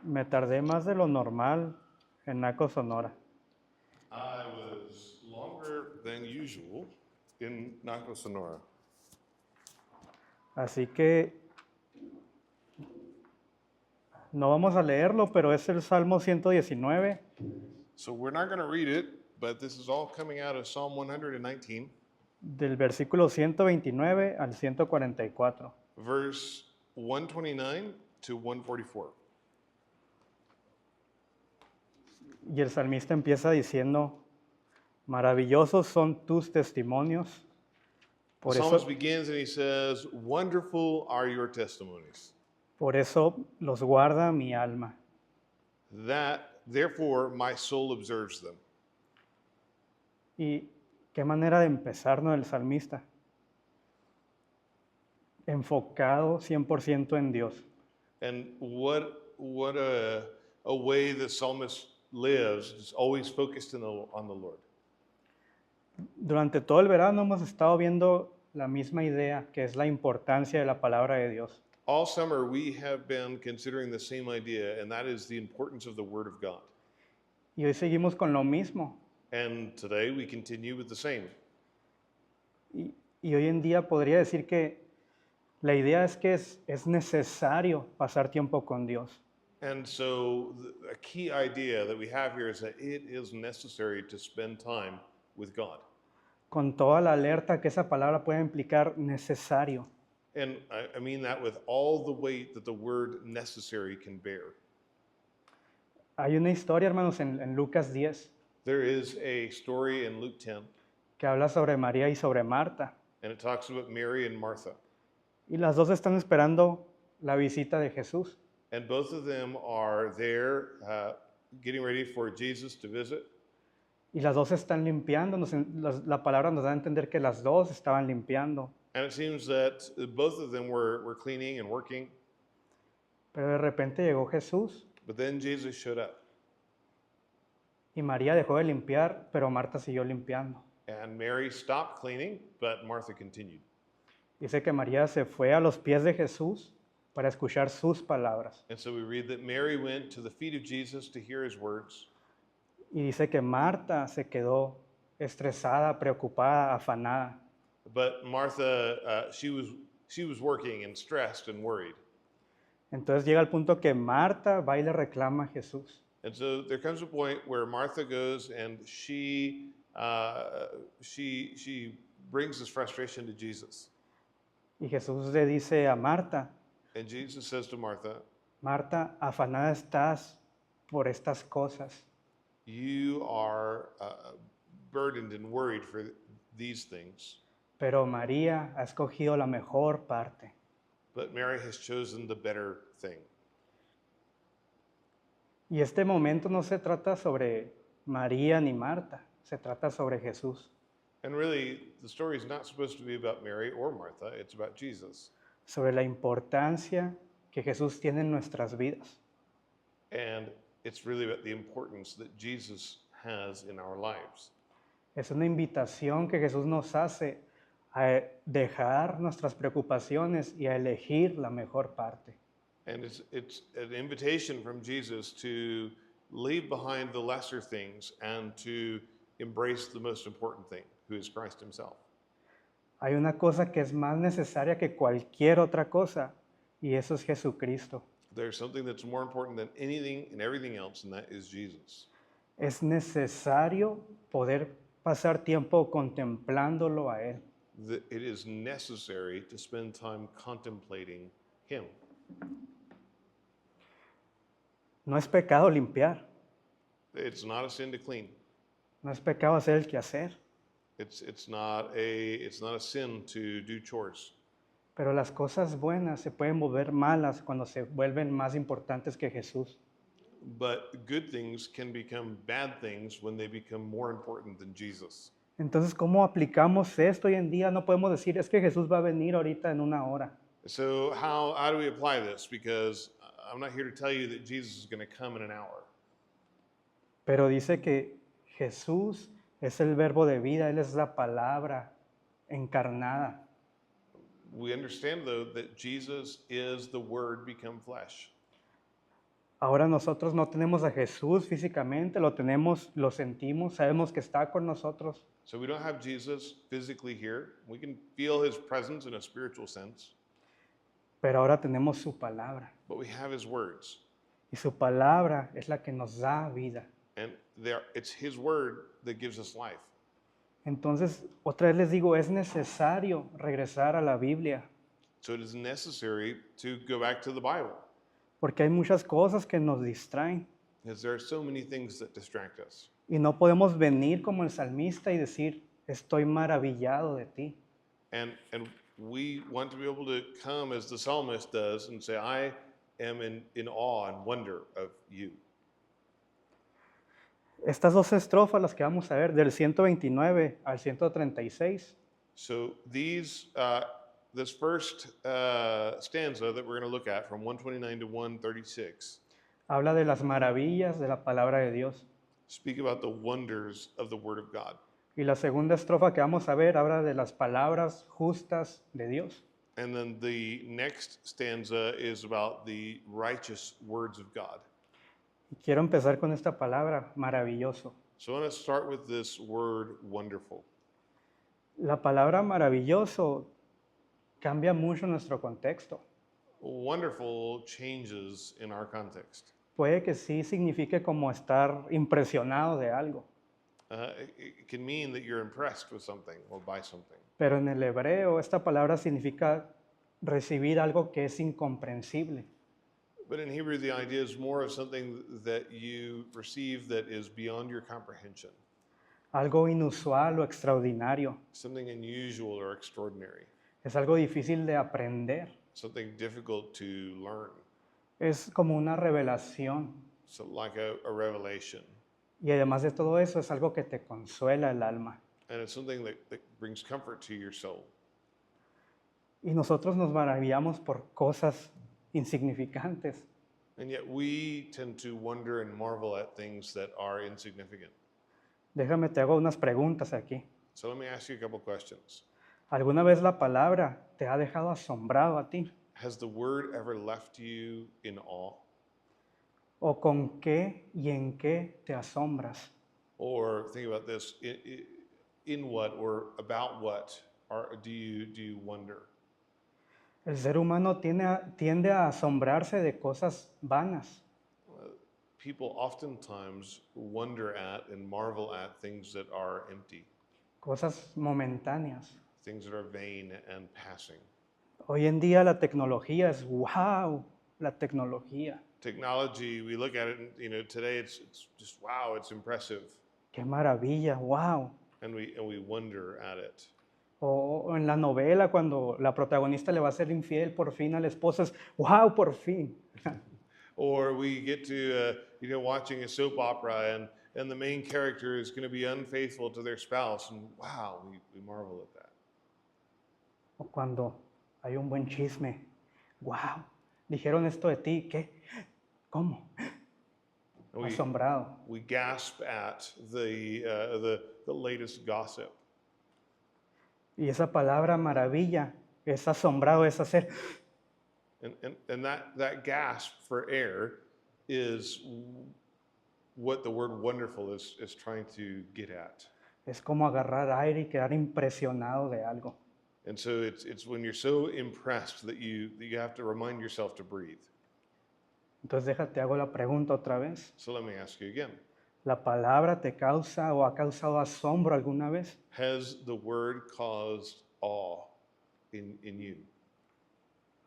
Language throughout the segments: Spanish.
Me tardé más de lo normal en Naco, Sonora. I was longer than usual in Naco, Sonora. Así que no vamos a leerlo, pero es el Salmo 119, So we're not going to read it, but this is all coming out of Psalm 119, del versículo 129 al 144. verse 129 to 144. Y el salmista empieza diciendo, maravillosos son tus testimonios, The por psalmist eso, begins and he says, "Wonderful are your testimonies, por eso los guarda mi alma. that therefore my soul observes them." Y qué manera de empezar, ¿no? El salmista. Enfocado 100% en Dios. And what a way the psalmist lives, is always focused on the Lord. Durante todo el verano hemos estado viendo la misma idea, que es la importancia de la palabra de Dios. All summer we have been considering the same idea, and that is the importance of the Word of God. Y hoy seguimos con lo mismo. And today we continue with the same. Y hoy en día podría decir que la idea es que es necesario pasar tiempo con Dios. And so a key idea that we have here is that it is necessary to spend time with God. Con toda la alerta que esa palabra puede implicar necesario. And I mean that with all the weight that the word necessary can bear. Hay una historia, hermanos, en Lucas 10, There is a story in Luke 10, que habla sobre María y sobre Marta. and it talks about Mary and Martha. Y las dos están esperando la visita de Jesús. And both of them are there getting ready for Jesus to visit. Y las dos están limpiando. La palabra nos da a entender que las dos estaban limpiando. And it seems that both of them were cleaning and working. Pero de repente llegó Jesús But then Jesus showed up. y María dejó de limpiar, pero Marta siguió limpiando. And Mary stopped cleaning, but Martha continued. Dice que María se fue a los pies de Jesús para escuchar sus palabras. And so we read that Mary went to the feet of Jesus to hear his words. Y dice que Marta se quedó estresada, preocupada, afanada. But Martha, she was working and stressed and worried. Entonces llega el punto que Marta va y le reclama a Jesús. And so there comes a point where Martha goes and she brings this frustration to Jesus. Y Jesús le dice a Marta, And Jesus says to Martha, Marta, afanada estás por estas cosas, "You are burdened and worried for these things, pero María ha escogido la mejor parte. but Mary has chosen the better thing." Y este momento no se trata sobre María ni Marta, se trata sobre Jesús, And really, the story is not supposed to be about Mary or Martha, it's about Jesus. sobre la importancia que Jesús tiene en nuestras vidas. And it's really about the importance that Jesus has in our lives. Es una invitación que Jesús nos hace a dejar nuestras preocupaciones y a elegir la mejor parte. And it's an invitation from Jesus to leave behind the lesser things and to embrace the most important thing, who is Christ himself. Hay una cosa que es más necesaria que cualquier otra cosa, y eso es Jesucristo. There's something that's more important than anything and everything else, and that is Jesus. Es necesario poder pasar tiempo contemplándolo a Él. It is necessary to spend time contemplating him. No es pecado limpiar, It's not a sin to clean. no es pecado hacer el quehacer, It's not a sin to do chores. pero las cosas buenas se pueden volver malas cuando se vuelven más importantes que Jesús. But good things can become bad things when they become more important than Jesus. Entonces, ¿cómo aplicamos esto hoy en día? No podemos decir, es que Jesús va a venir ahorita en una hora. So how do we apply this? Because I'm not here to tell you that Jesus is going to come in an hour. Pero dice que Jesús es el verbo de vida, Él es la palabra encarnada. We understand, though, that Jesus is the Word become flesh. Ahora nosotros no tenemos a Jesús físicamente, lo tenemos, lo sentimos, sabemos que está con nosotros, So we don't have Jesus physically here. We can feel his presence in a spiritual sense, pero ahora tenemos su palabra. but we have his words. Y su palabra es la que nos da vida. And it's his word that gives us life. Entonces, otra vez les digo, es necesario regresar a la Biblia, So it is necessary to go back to the Bible porque hay muchas cosas que nos distraen. because there are so many things that distract us. Y no podemos venir como el salmista y decir, estoy maravillado de ti. And we want to be able to come as the psalmist does and say, I am in awe and wonder of you. Estas dos estrofas, las que vamos a ver, del 129 al 136, So this first stanza that we're going to look at from 129 to 136 habla de las maravillas de la palabra de Dios. speak about the wonders of the word of God. Y la segunda estrofa que vamos a ver habla de las palabras justas de Dios. And then the next stanza is about the righteous words of God. Y quiero empezar con esta palabra, maravilloso. So I want to start with this word wonderful. La palabra maravilloso cambia mucho nuestro contexto. Wonderful changes in our context. Puede que sí signifique como estar impresionado de algo, It can mean that you're impressed with something or by something. pero en el hebreo esta palabra significa recibir algo que es incomprensible. But in Hebrew, the idea is more of something that you receive that is beyond your comprehension, Algo inusual o extraordinario. something unusual or extraordinary, Es algo difícil de aprender. something difficult to learn. Es como una revelación. So like a revelation. Y además de todo eso, es algo que te consuela el alma. And it's something that brings comfort to your soul. Y nosotros nos maravillamos por cosas insignificantes. And yet we tend to wonder and marvel at things that are insignificant. Déjame, te hago unas preguntas aquí. So let me ask you a couple questions. ¿Alguna vez la palabra te ha dejado asombrado a ti? Has the word ever left you in awe? ¿O con qué y en qué te asombras? Or think about this, in what or about what do you wonder? El ser humano tiende a asombrarse de cosas vanas, People oftentimes wonder at and marvel at things that are empty, cosas momentáneas. things that are vain and passing. Hoy en día la tecnología es wow, la tecnología. Technology, we look at it, and today it's just wow, it's impressive, Qué maravilla, wow. and we wonder at it. O en la novela cuando la protagonista le va a ser infiel por fin al esposo es wow, por fin. Or we get to watching a soap opera and the main character is going to be unfaithful to their spouse, and wow, we marvel at that. O cuando hay un buen chisme, wow, dijeron esto de ti, ¿qué? ¿Cómo? And Asombrado. we gasp at the latest gossip. Y esa palabra maravilla es asombrado, es hacer, And that gasp for air is what the word wonderful is trying to get at. es como agarrar aire y quedar impresionado de algo. And so it's when you're so impressed that you have to remind yourself to breathe. Entonces déjate, hago la pregunta otra vez. So let me ask you again. ¿La palabra te causa o ha causado asombro alguna vez? Has the word caused awe in you?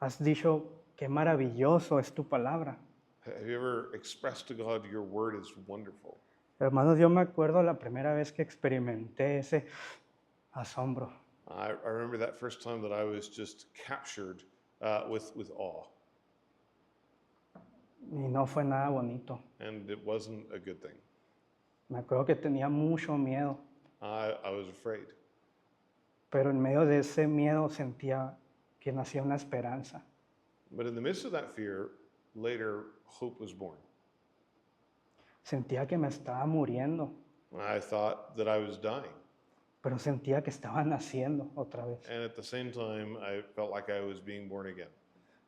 ¿Has dicho, qué maravilloso es tu palabra? Have you ever expressed to God your word is wonderful? Hermanos, yo me acuerdo la primera vez que experimenté ese asombro. I remember that first time that I was just captured with awe, Y no fue nada bonito. and it wasn't a good thing. Me acuerdo que tenía mucho miedo, I was afraid. pero en medio de ese miedo sentía que nacía una esperanza. But in the midst of that fear, later hope was born. Sentía que me estaba muriendo, I thought that I was dying, pero sentía que estaba naciendo otra vez. and at the same time, I felt like I was being born again.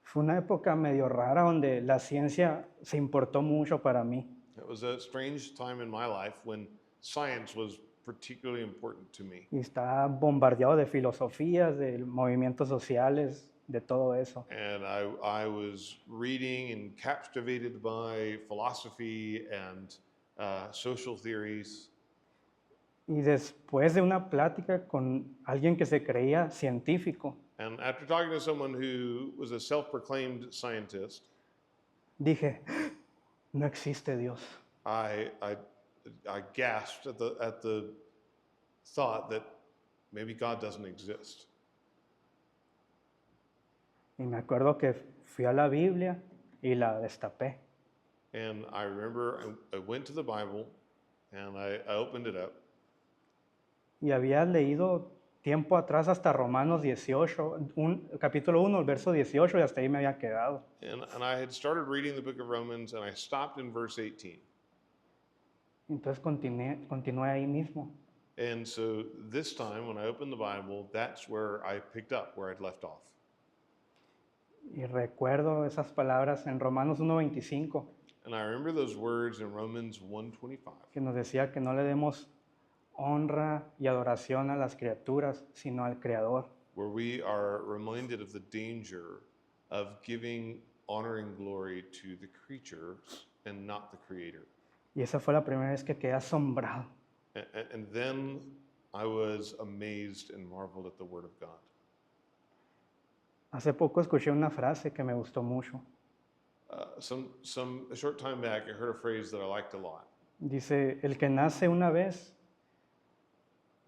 Fue una época medio rara donde la ciencia se importó mucho para mí. It was a strange time in my life when science was particularly important to me. Y estaba bombardeado de filosofías, de movimientos sociales, de todo eso. And I was reading and captivated by philosophy and social theories. Y después de una plática con alguien que se creía científico, And after talking to someone who was a self-proclaimed scientist, dije, no existe Dios. I, I, I gasped at the thought that maybe God doesn't exist. Y me acuerdo que fui a la Biblia y la destapé. And I remember I went to the Bible and I opened it up. Y había leído tiempo atrás hasta Romanos 18, capítulo 1, el verso 18, y hasta ahí me había quedado. And I had started reading the book of Romans and I stopped in verse 18. Entonces continué ahí mismo. And so this time when I opened the Bible, that's where I picked up where I'd left off. Y recuerdo esas palabras en Romanos 1:25, And I remember those words in Romans 1:25. que nos decía que no le demos honra y adoración a las criaturas, sino al Creador. Where we are reminded of the danger of giving honor and glory to the creatures and not the Creator. Y esa fue la primera vez que quedé asombrado. And then I was amazed and marveled at the Word of God. Hace poco escuché una frase que me gustó mucho. A short time back, I heard a phrase that I liked a lot. Dice, el que nace una vez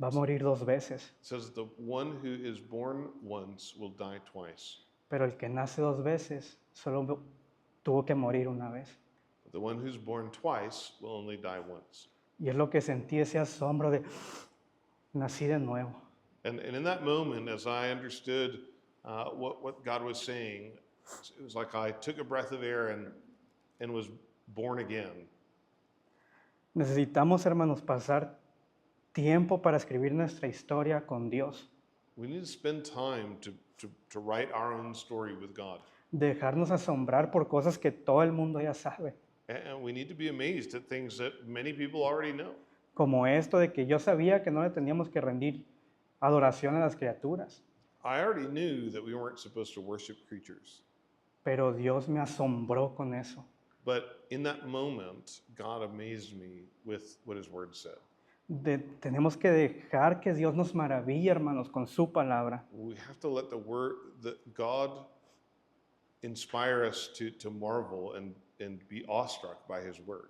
va a morir dos veces, It says that the one who is born once will die twice, pero el que nace dos veces solo tuvo que morir una vez. but the one who's born twice will only die once. Y es lo que sentí, ese asombro de, nací de nuevo. And in that moment, as I understood what God was saying, it was like I took a breath of air and was born again. Necesitamos, hermanos, pasar tiempo para escribir nuestra historia con Dios. We need to spend time to write our own story with God. Dejarnos asombrar por cosas que todo el mundo ya sabe. And we need to be amazed at things that many people already know. Como esto de que yo sabía que no le teníamos que rendir adoración a las criaturas, I already knew that we weren't supposed to worship creatures. pero Dios me asombró con eso. But in that moment, God amazed me with what His Word said. Tenemos que dejar que Dios nos maraville, hermanos, con su palabra. We have to let the Word, that God inspire us to marvel and be awestruck by His Word.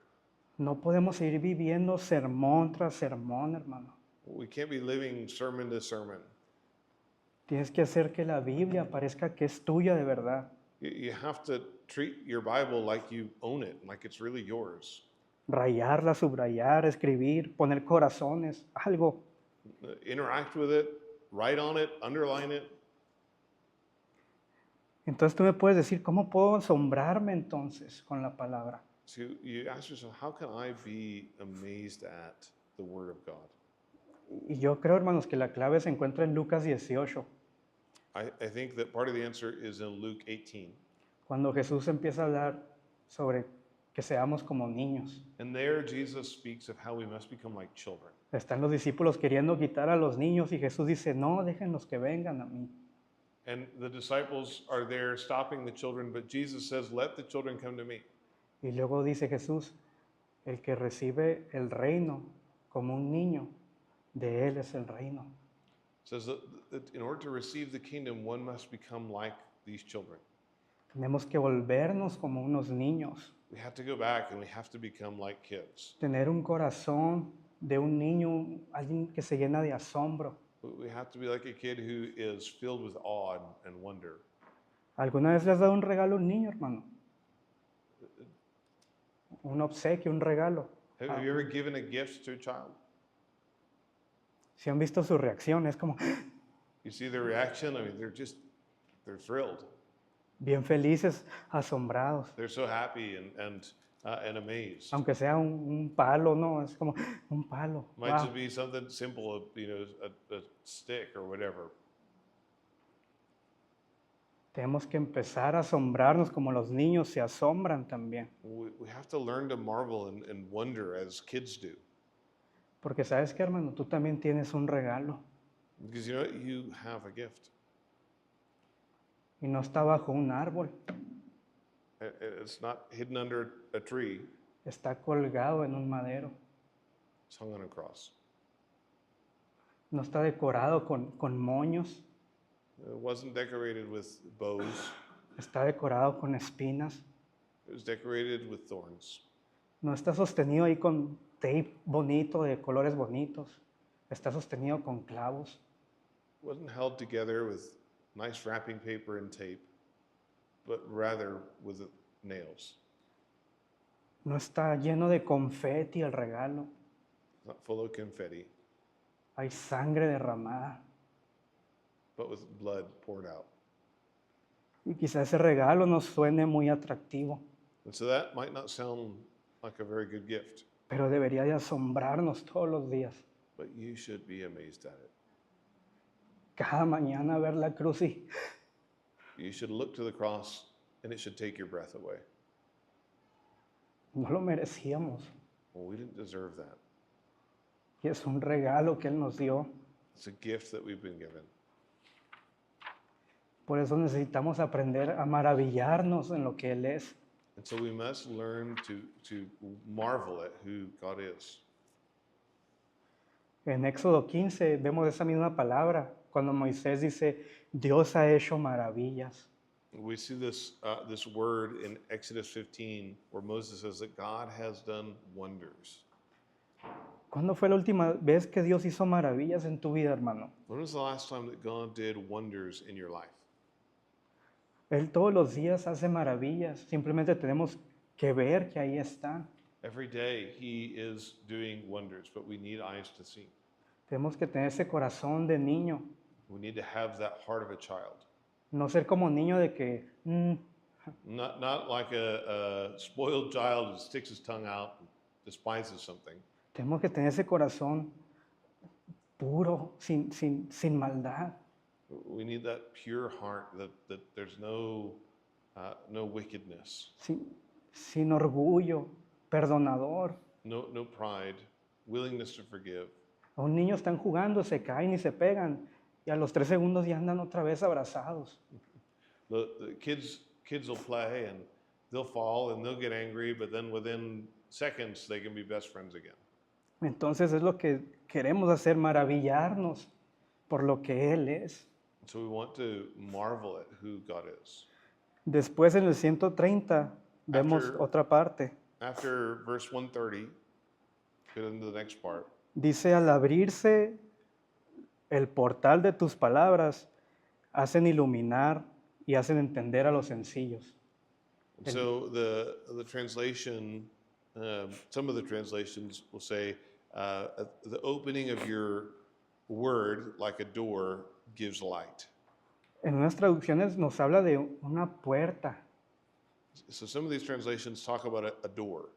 No podemos seguir viviendo sermón tras sermón, hermano. We can't be living sermon to sermon. Tienes que hacer que la Biblia parezca que es tuya de verdad. You have to treat your Bible like you own it, like it's really yours. Rayarla, subrayar, escribir, poner corazones, algo. Interact with it, write on it, underline it. Entonces tú me puedes decir, ¿cómo puedo asombrarme entonces con la palabra? So you ask yourself, how can I be amazed at the Word of God? Y yo creo, hermanos, que la clave se encuentra en Lucas 18, I think that part of the answer is in Luke 18. cuando Jesús empieza a hablar sobre que seamos como niños. And there Jesus speaks of how we must become like children. Están los discípulos queriendo quitar a los niños y Jesús dice, no, déjenlos que vengan a mí. And the disciples are there stopping the children, but Jesus says, let the children come to me. Y luego dice Jesús, el que recibe el reino como un niño, de él es el reino. It says that in order to receive the kingdom, one must become like these children. Tenemos que volvernos como unos niños, We have to go back and we have to become like kids. tener un corazón de un niño, alguien que se llena de asombro. We have to be like a kid who is filled with awe and wonder. ¿Alguna vez le has dado un regalo a un niño, hermano? Un obsequio, un regalo. Have you ever given a gift to a child? Si han visto su reacción, es como You see their reaction? I mean, they're thrilled. bien felices, asombrados. They're so happy and amazed. Aunque sea un palo, no, es como un palo. Might Wow. just be something simple, a stick or whatever. Tenemos que empezar a asombrarnos como los niños se asombran también. We have to learn to marvel and wonder as kids do. Porque sabes qué, hermano, tú también tienes un regalo Because you know what? You have a gift. y no está bajo un árbol, It's not hidden under a tree, está colgado en un madero, it's hung on a cross. no está decorado con moños, It wasn't decorated with bows, está decorado con espinas, it was decorated with thorns. no está sostenido ahí con tape bonito de colores bonitos, está sostenido con clavos. It wasn't held together with nice wrapping paper and tape, but rather with nails. No está lleno de confeti el regalo, It's not full of confetti, hay sangre derramada. but with blood poured out. Y quizá ese regalo nos suene muy atractivo, And so that might not sound like a very good gift, pero debería de asombrarnos todos los días. but you should be amazed at it. Cada mañana ver la cruz y You should look to the cross and it should take your breath away. no lo merecíamos. Well, we didn't deserve that. Y es un regalo que Él nos dio. It's a gift that we've been given. Por eso necesitamos aprender a maravillarnos en lo que Él es. And so we must learn to marvel at who God is. En Éxodo 15 vemos esa misma palabra cuando Moisés dice, Dios ha hecho maravillas. We see this word in Exodus 15 where Moses says that God has done wonders. ¿Cuándo fue la última vez que Dios hizo maravillas en tu vida, hermano? When was the last time that God did wonders in your life? Él todos los días hace maravillas. Simplemente tenemos que ver que ahí están. Every day he is doing wonders, but we need eyes to see. Tenemos que tener ese corazón de niño. We need to have that heart of a child. No ser como niño de que, Not like a spoiled child who sticks his tongue out and despises something. tenemos que tener ese corazón puro, sin maldad. We need that pure heart that there's no wickedness, Sin orgullo, perdonador. no pride, willingness to forgive. A un niño están jugando, se caen y se pegan, y a los 3 segundos ya andan otra vez abrazados. The kids will play and they'll fall and they'll get angry, but then within seconds they can be best friends again. Entonces es lo que queremos hacer, maravillarnos por lo que Él es. So we want to marvel at who God is. Después en el 130 vemos After- otra parte. After verse 130, get into the next part. Dice, al abrirse el portal de tus palabras, hacen iluminar y hacen entender a los sencillos. And so the translation, some of the translations will say, the opening of your word, like a door, gives light. En unas traducciones nos habla de una puerta. So some of these translations talk about a door.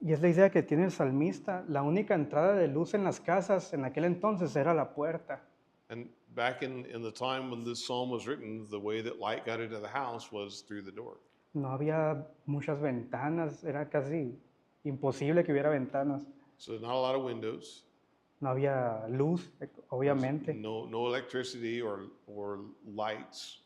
Y es la idea que tiene el salmista. La única entrada de luz en las casas en aquel entonces era la puerta. And back in the time when this psalm was written, the way that light got into the house was through the door. No había muchas ventanas, era casi imposible que hubiera ventanas. So not a lot of windows, No había luz, obviamente. no electricity or lights.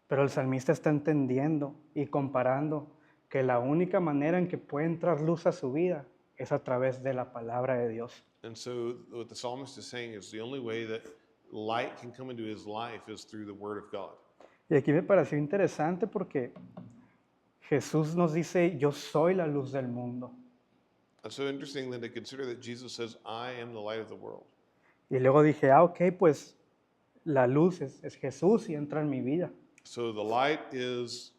Pero el salmista está entendiendo y comparando que la única manera en que puede entrar luz a su vida es a través de la palabra de Dios. And so what the psalmist is saying is the only way that light can come into his life is through the word of God. Y aquí me pareció interesante porque Jesús nos dice, yo soy la luz del mundo. It's so interesting then to consider that Jesus says, I am the light of the world. Y luego dije, ok, pues la luz es Jesús y entra en mi vida. So the light is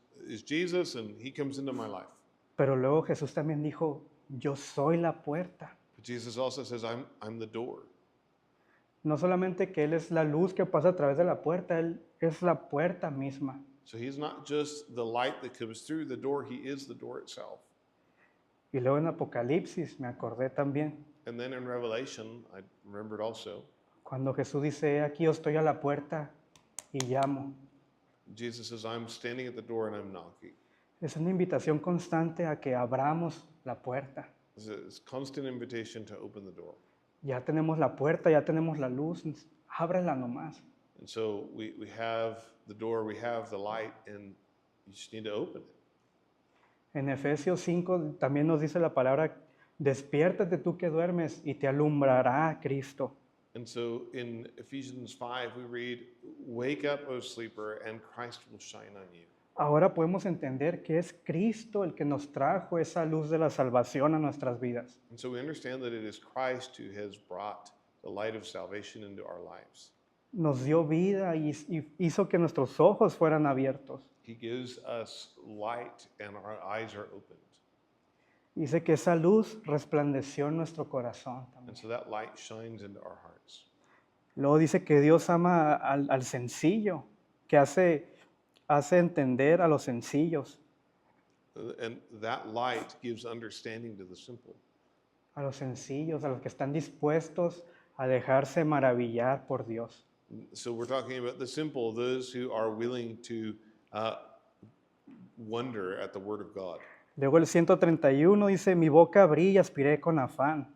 Jesus and he comes into my life. Pero luego Jesús también dijo, yo soy la puerta. But Jesus also says, I'm the door. No solamente que Él es la luz que pasa a través de la puerta, Él es la puerta misma. So he's not just the light that comes through the door, he is the door itself. Y luego en Apocalipsis me acordé también, And then in Revelation, I remembered also, cuando Jesús dice, aquí yo estoy a la puerta y llamo. Jesus says, I'm standing at the door and I'm knocking. Es una invitación constante a que abramos la puerta. It's a constant invitation to open the door. Ya tenemos la puerta, ya tenemos la luz, ábrela nomás. And so we have the door, we have the light, and you just need to open it. En Efesios 5 también nos dice la palabra, despiértate tú que duermes y te alumbrará Cristo. And so in Ephesians 5, we read, wake up, O sleeper, and Christ will shine on you. Ahora podemos entender que es Cristo el que nos trajo esa luz de la salvación a nuestras vidas. And so we understand that it is Christ who has brought the light of salvation into our lives. Nos dio vida y hizo que nuestros ojos fueran abiertos. He gives us light and our eyes are opened. Dice que esa luz resplandeció en nuestro corazón también. And so that light shines into our hearts. Luego dice que Dios ama al sencillo, que hace entender a los sencillos, And that light gives understanding to the simple. a los que están dispuestos a dejarse maravillar por Dios. So we're talking about the simple, those who are willing to wonder at the word of God. Luego el 131 dice, mi boca abrí y aspiré con afán,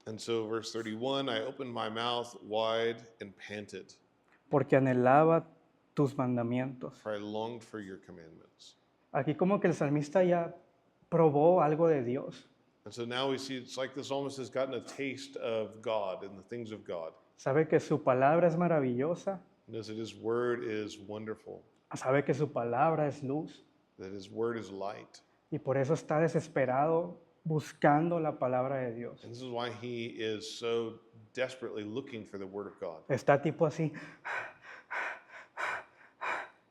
And so verse 31, I opened my mouth wide and panted, porque anhelaba tus mandamientos. for I longed for your commandments. Aquí como que el salmista ya probó algo de Dios. And so now we see it's like the psalmist has gotten a taste of God and the things of God. Sabe que su palabra es maravillosa, Knows that his word is wonderful, sabe que su palabra es luz, that his word is light. y por eso está desesperado buscando la palabra de Dios. And this is why he is so desperately looking for the word of God. Está tipo así,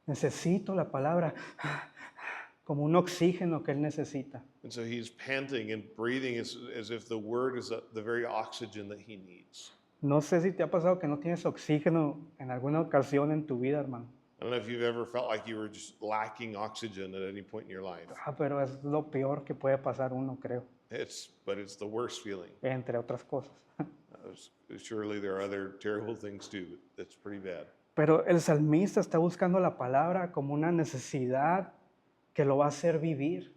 necesito la palabra, como un oxígeno que él necesita. And so he's panting and breathing as if the word is the very oxygen that he needs. No sé si te ha pasado que no tienes oxígeno en alguna ocasión en tu vida, hermano. I don't know if you've ever felt like you were just lacking oxygen at any point in your life. Pero es lo peor que puede pasar uno, creo, But it's the worst feeling. entre otras cosas. Surely there are other terrible things too, but that's pretty bad. Pero el salmista está buscando la palabra como una necesidad que lo va a hacer vivir.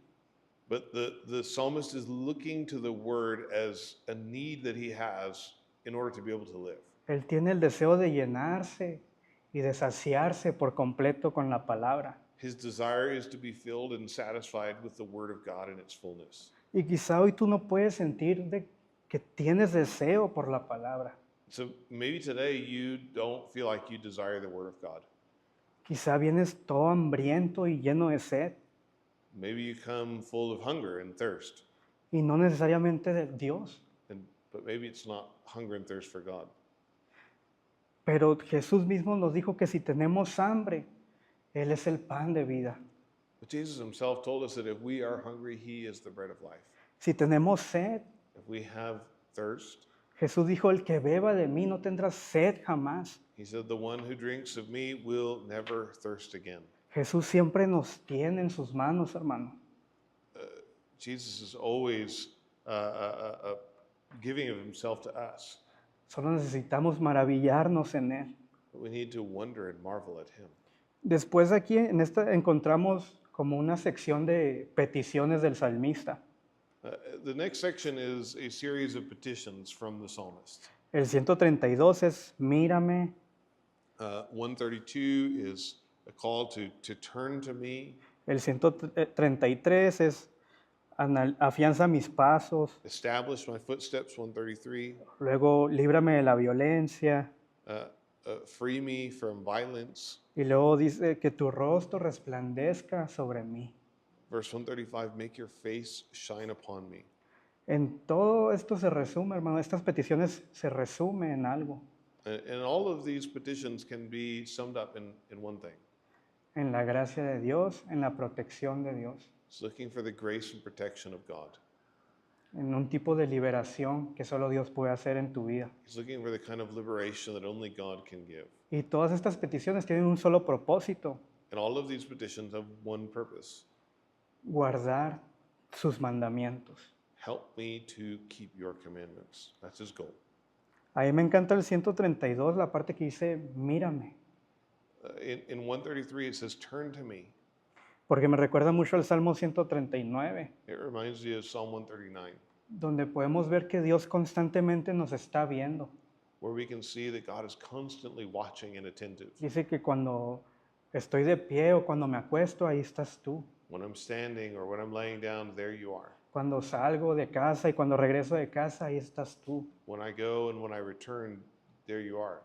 But the psalmist is looking to the word as a need that he has in order to be able to live. Él tiene el deseo de llenarse y de saciarse por completo con la palabra. His desire is to be filled and satisfied with the word of God in its fullness. Y quizá hoy tú no puedes sentir que tienes deseo por la palabra. So maybe today you don't feel like you desire the word of God. Quizá vienes todo hambriento y lleno de sed, Maybe you come full of hunger and thirst, y no necesariamente de Dios. but maybe it's not hunger and thirst for God. Pero Jesús mismo nos dijo que si tenemos hambre, Él es el pan de vida. But Jesus himself told us that if we are hungry, he is the bread of life. Si tenemos sed, If we have thirst, Jesús dijo, el que beba de mí no tendrá sed jamás. he said, the one who drinks of me will never thirst again. Jesús siempre nos tiene en sus manos, hermano. Jesus is always giving of himself to us. Solo necesitamos maravillarnos en Él. But we need to wonder and marvel at him. Después aquí en esta encontramos como una sección de peticiones del salmista. The next section is a series of petitions from the psalmist. El 132 es, mírame. 132 is a call to turn to me. El 133 es, afianza mis pasos. Establish my footsteps, 133. Luego, líbrame de la violencia. Free me from violence. Y luego dice que tu rostro resplandezca sobre mí. Verse 135, make your face shine upon me. En todo esto se resume, hermano, estas peticiones se resumen en algo. And all of these petitions can be summed up in one thing. En la gracia de Dios, en la protección de Dios. It's looking for the grace and protection of God. En un tipo de liberación que solo Dios puede hacer en tu vida. He's looking for the kind of liberation that only God can give. Y todas estas peticiones tienen un solo propósito, And all of these petitions have one purpose. guardar sus mandamientos. Help me to keep your commandments. That's his goal. A mí me encanta el 132, la parte que dice, mírame. In 133, it says, turn to me. Porque me recuerda mucho al Salmo 139, It reminds you of Psalm 139, donde podemos ver que Dios constantemente nos está viendo. where we can see that God is constantly watching and attentive. Dice que cuando estoy de pie o cuando me acuesto, ahí estás tú. When I'm standing or when I'm laying down, there you are. Cuando salgo de casa y cuando regreso de casa, ahí estás tú. When I go and when I return, there you are.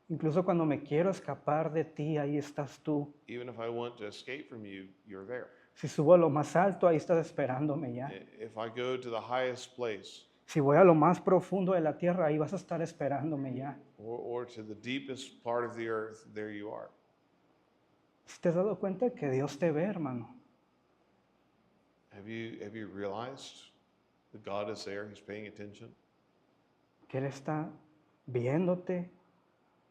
Incluso cuando me quiero escapar de ti, ahí estás tú. Even if I want to escape from you, you're there. Si subo a lo más alto, ahí estás esperándome ya. If I go to the highest place Si voy a lo más profundo de la tierra, ahí vas a estar esperándome ya. or to the deepest part of the earth, there you are. ¿Te has dado cuenta que Dios te ve, hermano? Have you realized that God is there? He's paying attention. Que Él está viéndote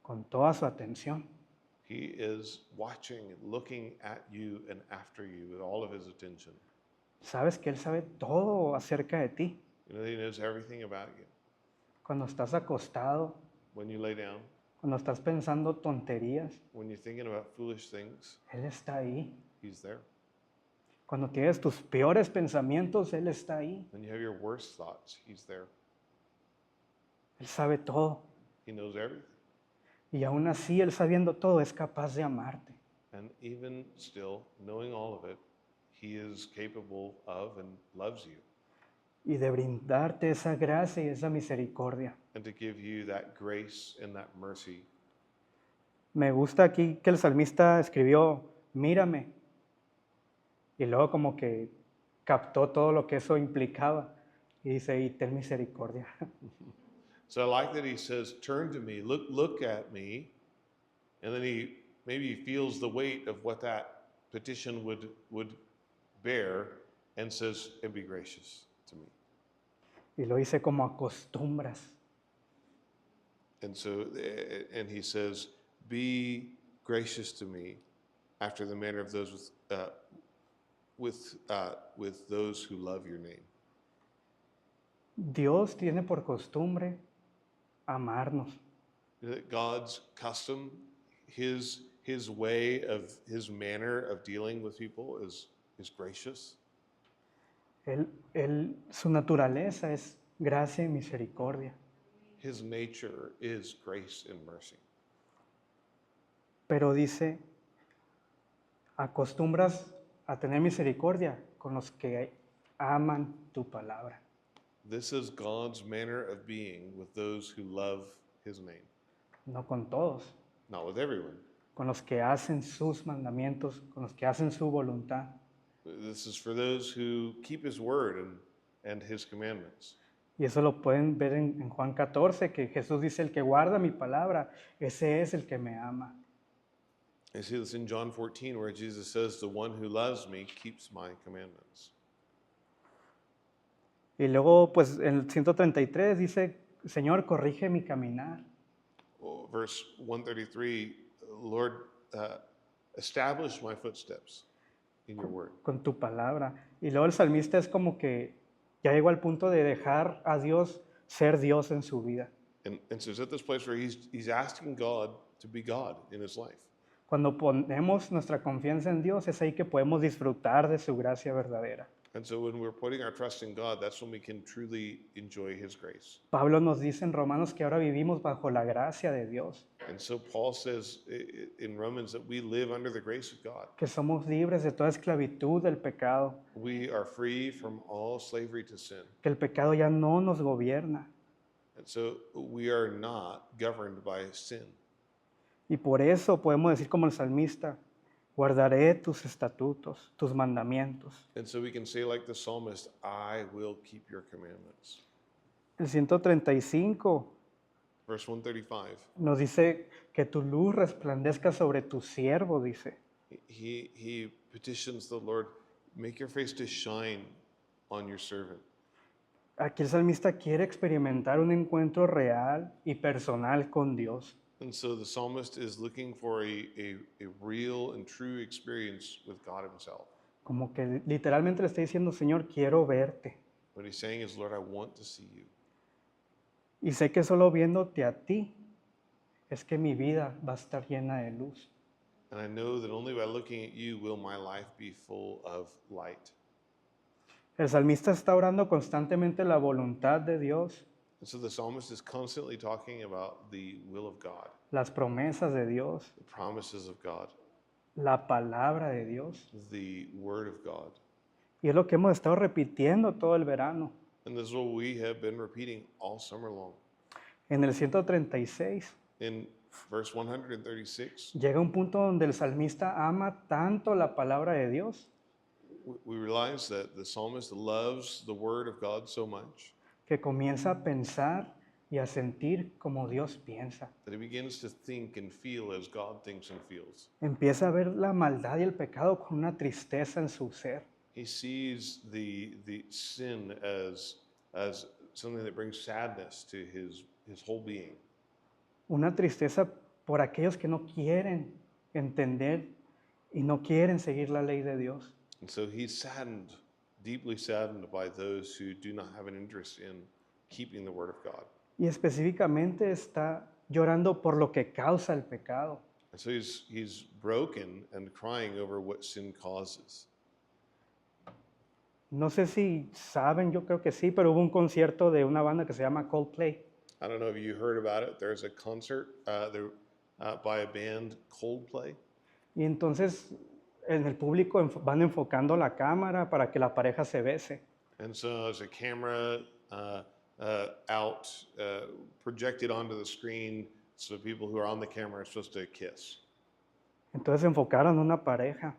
con toda su atención. He is watching and looking at you and after you with all of his attention. Sabes que Él sabe todo acerca de ti. You know, he knows everything about you. Cuando estás acostado, When you lay down, cuando estás pensando tonterías, when you're thinking about foolish things, Él está ahí. he's there. Cuando tienes tus peores pensamientos, Él está ahí. When you have your worst thoughts, he's there. Él sabe todo. He knows everything. Y aún así, Él sabiendo todo, es capaz de amarte. And even still, knowing all of it, he is capable of and loves you. Y de brindarte esa gracia y esa misericordia. And to give you that grace and that mercy. Me gusta aquí que el salmista escribió, mírame. Y luego como que captó todo lo que eso implicaba. Y dice, y ten misericordia. So I like that he says, turn to me, look at me. And then maybe he feels the weight of what that petition would bear and says, and be gracious to me. Y lo hice como acostumbras. And so, and he says, be gracious to me after the manner of those with those who love your name. Dios tiene por costumbre amarnos. God's custom, his way of his manner of dealing with people is gracious. Su naturaleza es gracia y misericordia. His nature is grace and mercy. Pero dice, acostumbras a tener misericordia con los que aman tu palabra. This is God's manner of being with those who love his name. No con todos, Not with everyone. con los que hacen sus mandamientos, con los que hacen su voluntad. This is for those who keep his word and his commandments. Y eso lo pueden ver en Juan 14, que Jesús dice, el que guarda mi palabra, ese es el que me ama. I see this in John 14 where Jesus says, the one who loves me keeps my commandments. Y luego, pues, en el 133 dice, Señor, corrige mi caminar. Verse 133, Lord, establish my footsteps in your word. Con tu palabra. Y luego el salmista es como que ya llegó al punto de dejar a Dios ser Dios en su vida. And so it's at this place where he's asking God to be God in his life. Cuando ponemos nuestra confianza en Dios, es ahí que podemos disfrutar de su gracia verdadera. And so when we're putting our trust in God, that's when we can truly enjoy his grace. Pablo nos dice en Romanos que ahora vivimos bajo la gracia de Dios, And so Paul says in Romans that we live under the grace of God. que somos libres de toda esclavitud del pecado, We are free from all slavery to sin. que el pecado ya no nos gobierna. And so we are not governed by sin. Y por eso podemos decir como el salmista, guardaré tus estatutos, tus mandamientos. And so we can say like the psalmist, I will keep your commandments. El 135 Verse 135, nos dice que tu luz resplandezca sobre tu siervo, dice. he petitions the Lord, make your face to shine on your servant. Aquí el salmista quiere experimentar un encuentro real y personal con Dios. And so the psalmist is looking for a real and true experience with God himself. Como que literalmente le está diciendo, Señor, quiero verte. What he's saying is, Lord, I want to see you. Y sé que solo viéndote a ti es que mi vida va a estar llena de luz. And I know that only by looking at you will my life be full of light. El salmista está orando constantemente la voluntad de Dios, And so the psalmist is constantly talking about the will of God, las promesas de Dios, the promises of God, la palabra de Dios. the word of God. Y es lo que hemos estado repitiendo todo el verano. And this is what we have been repeating all summer long. En el 136 In verse 136, llega un punto donde el salmista ama tanto la palabra de Dios we realize that the psalmist loves the word of God so much que comienza a pensar y a sentir como Dios piensa. that he begins to think and feel as God thinks and feels. Empieza a ver la maldad y el pecado con una tristeza en su ser. He sees the sin as something that brings sadness to his whole being. Una tristeza por aquellos que no quieren entender y no quieren seguir la ley de Dios. And so he's saddened, deeply saddened by those who do not have an interest in keeping the word of God. Y específicamente está llorando por lo que causa el pecado. And so he's broken and crying over what sin causes. No sé si saben, yo creo que sí, pero hubo un concierto de una banda que se llama Coldplay. I don't know if you heard about it. There's a concert by a band, Coldplay. Y entonces en el público van enfocando la cámara para que la pareja se bese. And so there's a camera out projected onto the screen so people who are on the camera are supposed to kiss. Entonces enfocaron una pareja.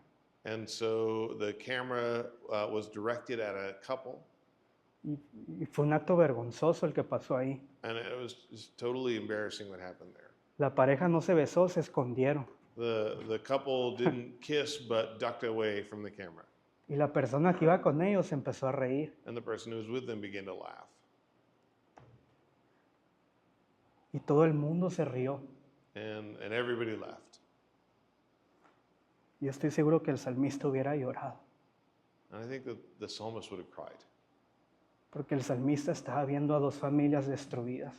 And so the camera was directed at a couple. Y fue un acto vergonzoso el que pasó ahí. And it was just totally embarrassing what happened there. La pareja no se besó, se escondieron. The couple didn't kiss but ducked away from the camera. Y la persona que iba con ellos empezó a reír. And the person who was with them began to laugh. Y todo el mundo se rió. And everybody laughed. Y estoy seguro que el salmista hubiera llorado. And I think that the psalmist would have cried. Porque el salmista estaba viendo a dos familias destruidas.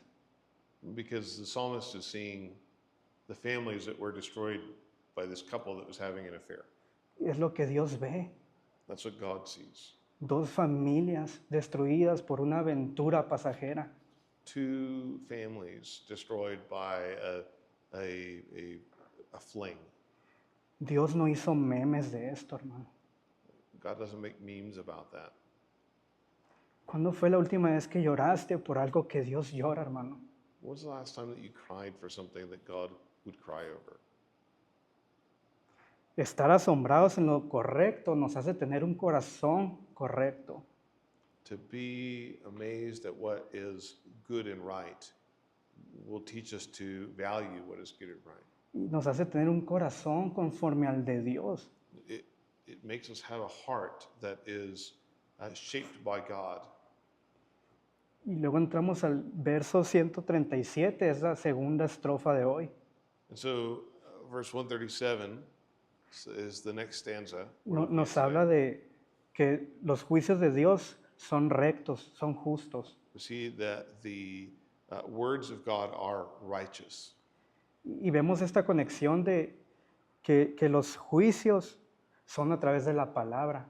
Because the psalmist is seeing the families that were destroyed by this couple that was having an affair. Y es lo que Dios ve. That's what God sees. Dos familias destruidas por una aventura pasajera. Two families destroyed by a fling. Dios no hizo memes de esto, hermano. God doesn't make memes about that. ¿Cuándo fue la última vez que lloraste por algo que Dios llora, hermano? When was the last time that you cried for something that God would cry over? Estar asombrados en lo correcto nos hace tener un corazón correcto. To be amazed at what is good and right will teach us to value what is good and right. Y nos hace tener un corazón conforme al de Dios. It makes us have a heart that is shaped by God. Y luego entramos al verso 137, es la segunda estrofa de hoy. And so, verse 137 is the next stanza. Nos habla de que los juicios de Dios son rectos, son justos. We see that the words of God are righteous. Y vemos esta conexión de que los juicios son a través de la palabra.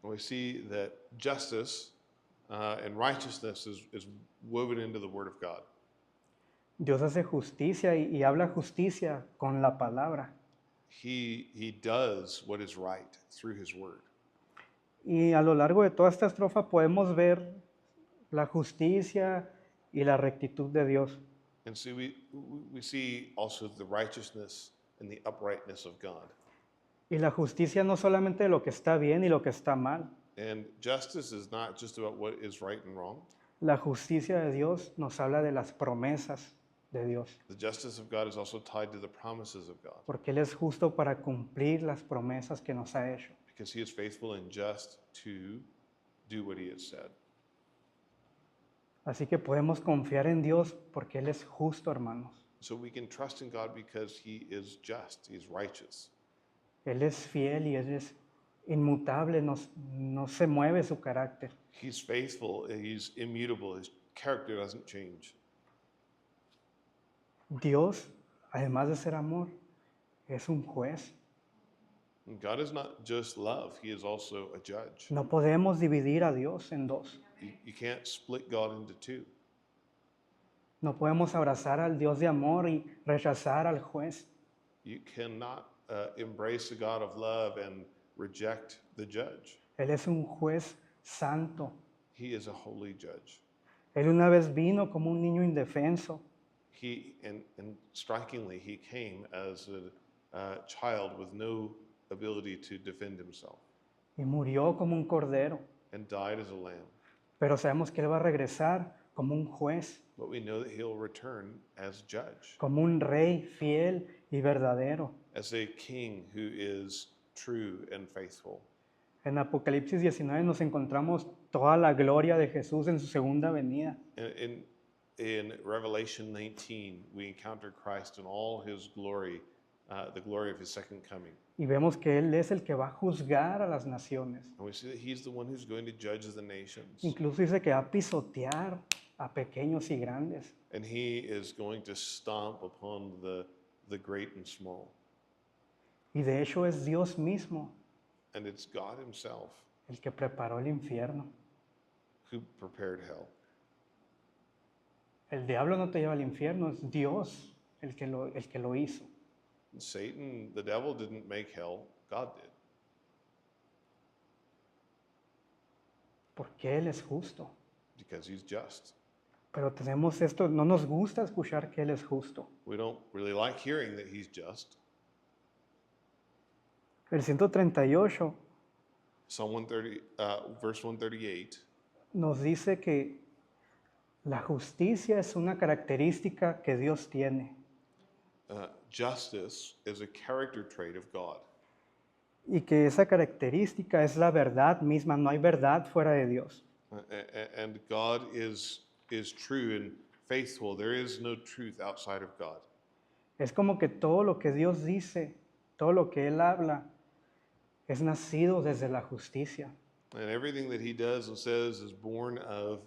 And we see that justice and righteousness is woven into the word of God. Dios hace justicia y habla justicia con la palabra. He does what is right through his word. Y a lo largo de toda esta estrofa podemos ver la justicia y la rectitud de Dios. And so we see also the righteousness and the uprightness of God. Y la justicia no solamente de lo que está bien y lo que está mal. And justice is not just about what is right and wrong. La justicia de Dios nos habla de las promesas de Dios. The justice of God is also tied to the promises of God, Porque Él es justo para cumplir las promesas que nos ha hecho. because he is faithful and just to do what he has said. Así que podemos confiar en Dios porque Él es justo, hermanos. So we can trust in God because he is just, he is righteous. Él es fiel y Él es inmutable, no se mueve su carácter. He's faithful, he's immutable, his character doesn't change. Dios, además de ser amor, es un juez. And God is not just love, He is also a judge. No podemos dividir a Dios en dos. You can't split God into two. No podemos abrazar al Dios de amor y rechazar al juez. You cannot embrace the God of love and reject the judge. Él es un juez santo. He is a holy judge. Él una vez vino como un niño indefenso. And strikingly, he came as a child with no ability to defend himself Y murió como un cordero. and died as a lamb. Pero sabemos que Él va a regresar como un juez, But we know that he'll return as judge, como un rey fiel y verdadero. as a king who is true and faithful. En Apocalipsis 19 nos encontramos toda la gloria de Jesús en su segunda venida. In Revelation 19, we encounter Christ in all his glory, the glory of his second coming. Y vemos que Él es el que va a juzgar a las naciones. And we see that he's the one who's going to judge the nations. Incluso dice que va a pisotear a pequeños y grandes. And he is going to stomp upon the great and small. Y de hecho es Dios mismo And it's God himself el que preparó el infierno. who prepared hell. El diablo no te lleva al infierno, es Dios el que lo hizo. Satan, the devil, didn't make hell, God did. Porque Él es justo. Because he's just. Pero tenemos esto, no nos gusta escuchar que Él es justo. We don't really like hearing that he's just. El 138 Psalm 130, verse 138, nos dice que la justicia es una característica que Dios tiene justice is a character trait of God. y que esa característica es la verdad misma, no hay verdad fuera de Dios. And God is true and faithful. There is no truth outside of God. Es como que todo lo que Dios dice, todo lo que Él habla, es nacido desde la justicia. And everything that he does and says is born of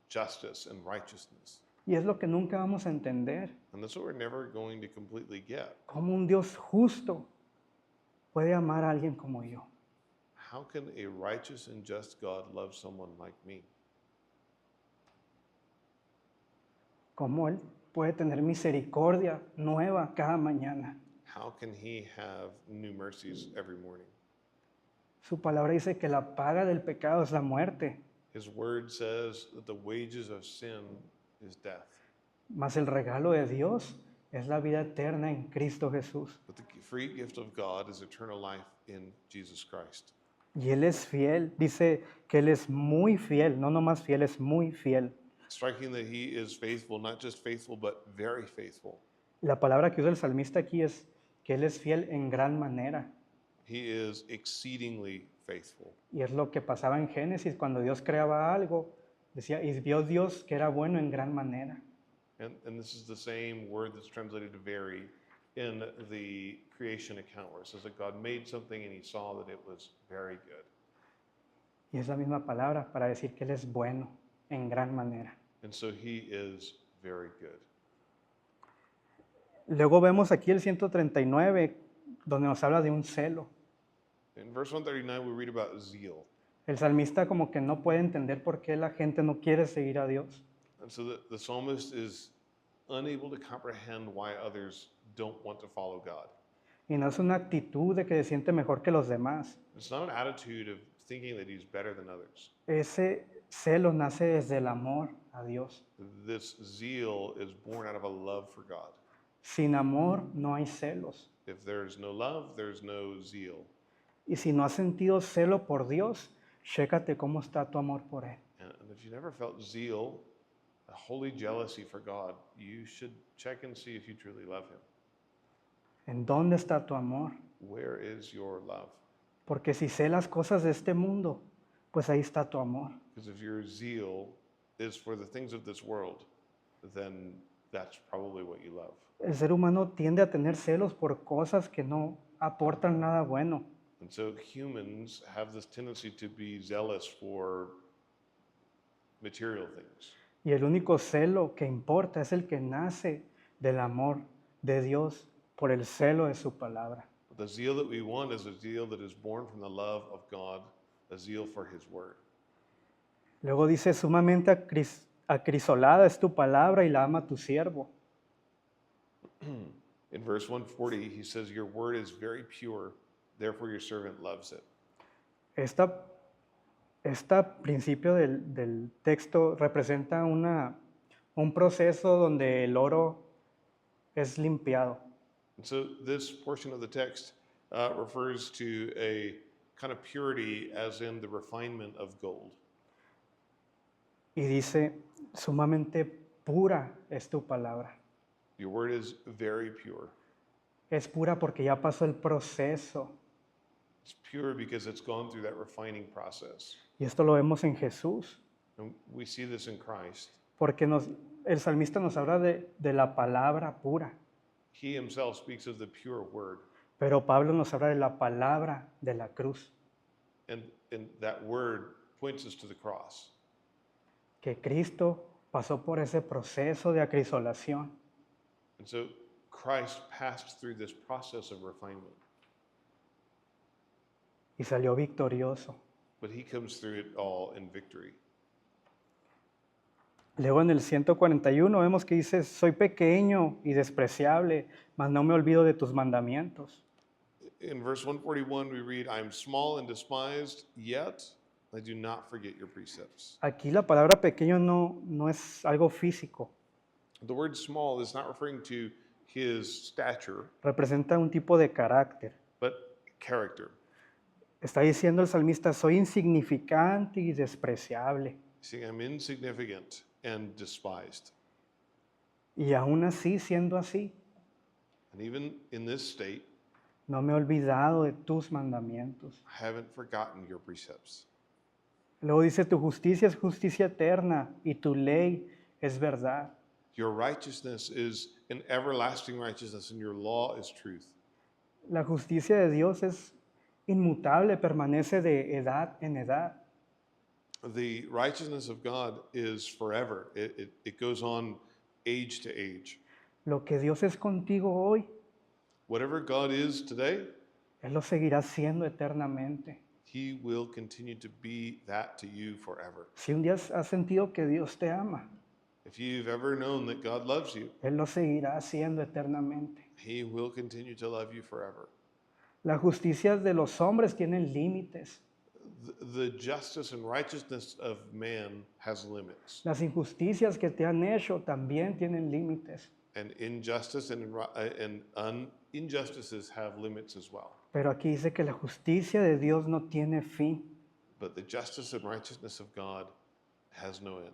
justice and righteousness. Y es lo que nunca vamos a entender. And that's what we're never going to completely get. ¿Cómo un Dios justo puede amar a alguien como yo? How can a righteous and just God love someone like me? ¿Cómo Él puede tener misericordia nueva cada mañana? How can he have new mercies every morning? Su palabra dice que la paga del pecado es la muerte, His word says that the wages of sin is death, mas el regalo de Dios es la vida eterna en Cristo Jesús. but the free gift of God is eternal life in Jesus Christ. Y Él es fiel, dice que Él es muy fiel, no nomás fiel, es muy fiel. Striking that he is faithful, not just faithful, but very faithful. La palabra que usa el salmista aquí es que Él es fiel en gran manera. He is exceedingly faithful. Y es lo que pasaba en Génesis, cuando Dios creaba algo, decía, y vio Dios que era bueno en gran manera. And this is the same word that's translated to very in the creation account where it says that God made something and he saw that it was very good. Y es la misma palabra para decir que Él es bueno en gran manera. And so he is very good. Luego vemos aquí el 139, donde nos habla de un celo. In verse 139, we read about zeal. El salmista como que no puede entender por qué la gente no quiere seguir a Dios. And so the psalmist is unable to comprehend why others don't want to follow God. Y no es una actitud de que se siente mejor que los demás. It's not an attitude of thinking that he's better than others. Ese celo nace desde el amor a Dios. This zeal is born out of a love for God. Sin amor no hay celos. If there's no love, there's no zeal. Y si no has sentido celo por Dios, chécate cómo está tu amor por Él. And if you never felt zeal, a holy jealousy for God, you should check and see if you truly love him. ¿En dónde está tu amor? Where is your love? Porque si sé las cosas de este mundo, pues ahí está tu amor. Because if your zeal is for the things of this world, then that's probably what you love. El ser humano tiende a tener celos por cosas que no aportan nada bueno. And so humans have this tendency to be zealous for material things. Y el único celo que importa es el que nace del amor de Dios por el celo de su palabra. But the zeal that we want is a zeal that is born from the love of God, a zeal for His Word. Luego dice, sumamente acrisolada es tu palabra y la ama tu siervo. In verse 140, he says, "Your word is very pure, therefore your servant loves it." Este principio del texto representa un proceso donde el oro es limpiado. And so this portion of the text refers to a kind of purity as in the refinement of gold. Y dice, sumamente pura es tu palabra. Your word is very pure. Es pura porque ya pasó el proceso. It's pure because it's gone through that refining process. Y esto lo vemos en Jesús. And we see this in Christ. Porque el salmista nos habla de la palabra pura. He himself speaks of the pure word. Pero Pablo nos habla de la palabra de la cruz. And that word points us to the cross. Que Cristo pasó por ese proceso de acrisolación. And so Christ passed through this process of refinement. Y salió victorioso. But he comes through it all in victory. Luego en el 141 vemos que dice, soy pequeño y despreciable, mas no me olvido de tus mandamientos. In verse 141 we read, "I am small and despised, yet I do not forget your precepts." Aquí la palabra pequeño no es algo físico, The word small is not referring to his stature, representa un tipo de carácter. but character. Está diciendo el salmista, soy insignificante y despreciable. Saying, "I'm insignificant and despised." Y aún así, siendo así, And even in this state, no me he olvidado de tus mandamientos. I haven't forgotten your precepts. Luego dice, tu justicia es justicia eterna y tu ley es verdad. Your righteousness is an everlasting righteousness, and your law is truth. La justicia de Dios es inmutable, permanece de edad en edad. The righteousness of God is forever. It goes on age to age. Lo que Dios es contigo hoy, Whatever God is today, Él lo seguirá siendo eternamente. He will continue to be that to you forever. Si un día has sentido que Dios te ama, If you've ever known that God loves you, Él lo seguirá haciendo eternamente. He will continue to love you forever. La justicia de los hombres tiene límites. The justice and righteousness of man has limits, Las injusticias que te han hecho también tienen límites. and injustice and injustices have limits as well. Pero aquí dice que la justicia de Dios no tiene fin. But the justice and righteousness of God has no end.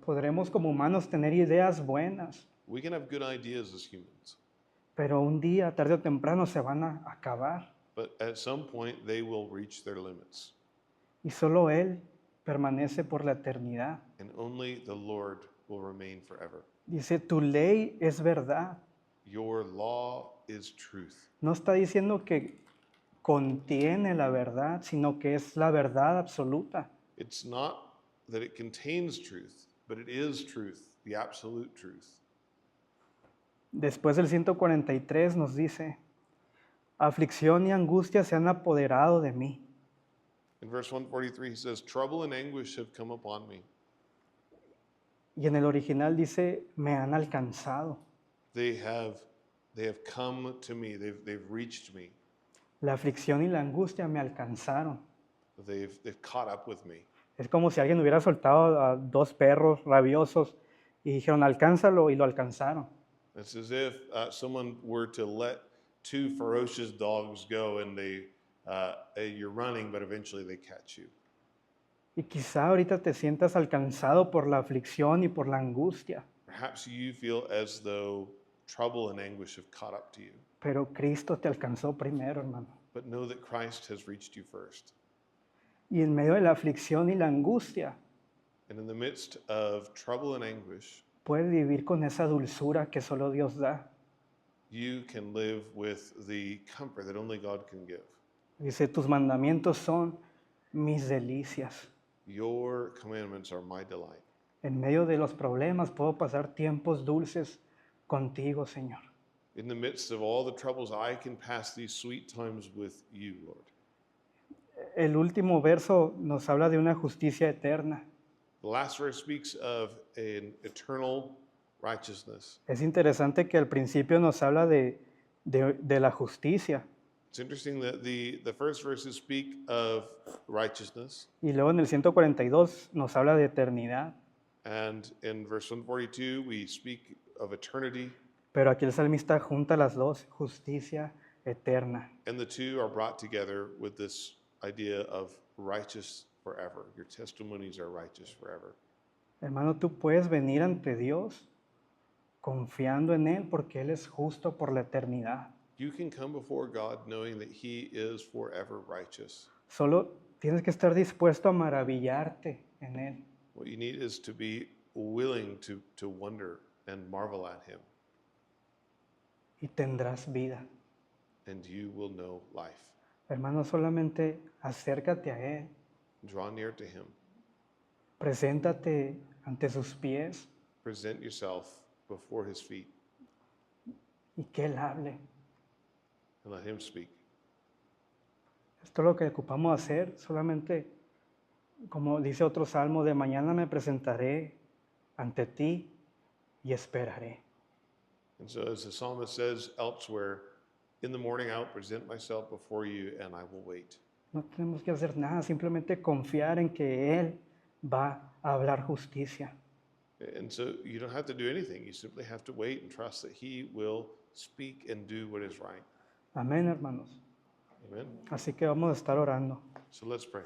Podremos como humanos tener ideas buenas, We can have good ideas as humans, pero un día, tarde o temprano, se van a acabar. but at some point they will reach their limits. Y solo Él permanece por la eternidad. And only the Lord will remain forever. Dice, tu ley es verdad. Your law is truth. No está diciendo que contiene la verdad, sino que es la verdad absoluta. It's not that it contains truth, but it is truth, the absolute truth. Después del 143 nos dice, aflicción y angustia se han apoderado de mí. In verse 143, he says, "Trouble and anguish have come upon me." Y en el original dice, me han alcanzado. They have come to me. They've reached me. La aflicción y la angustia me alcanzaron. They've caught up with me. Es como si alguien hubiera soltado a dos perros rabiosos y dijeron, alcánzalo, y lo alcanzaron. It's as if someone were to let two ferocious dogs go, and you're running, but eventually they catch you. Y quizá ahorita te sientas alcanzado por la aflicción y por la angustia, Perhaps you feel as though trouble and anguish have caught up to you, pero Cristo te alcanzó primero, hermano. but know that Christ has reached you first. Y en medio de la aflicción y la angustia, And in the midst of trouble and anguish, puedes vivir con esa dulzura que solo Dios da. you can live with the comfort that only God can give. Dice, tus mandamientos son mis delicias. Your commandments are my delight. En medio de los problemas puedo pasar tiempos dulces contigo, Señor. In the midst of all the troubles, I can pass these sweet times with you, Lord. El último verso nos habla de una justicia eterna. The last verse speaks of an eternal righteousness. Es interesante que al principio nos habla de la justicia It's interesting that the first verses speak of righteousness, y luego en el 142 nos habla de eternidad. and in verse 142 we speak of eternity, Pero aquí el salmista junta las dos, justicia eterna. and the two are brought together with this idea of righteous forever. Your testimonies are righteous forever. Hermano, tú puedes venir ante Dios confiando en Él porque Él es justo por la eternidad. You can come before God knowing that He is forever righteous. Solo tienes que estar dispuesto a maravillarte en Él. What you need is to be willing to wonder and marvel at Him, Y tendrás vida. and you will know life. Hermano, solamente acércate a Él, Draw near to Him. preséntate ante sus pies Present yourself before His feet y que Él hable. and let Him speak. Esto es lo que ocupamos hacer, solamente, como dice otro salmo, de mañana me presentaré ante ti y esperaré. And so, as the psalmist says elsewhere, in the morning I'll present myself before you and I will wait. No tenemos que hacer nada, simplemente confiar en que Él va a hablar justicia. And so, you don't have to do anything. You simply have to wait and trust that He will speak and do what is right. Amén, hermanos. Amen. Así que vamos a estar orando. So, let's pray.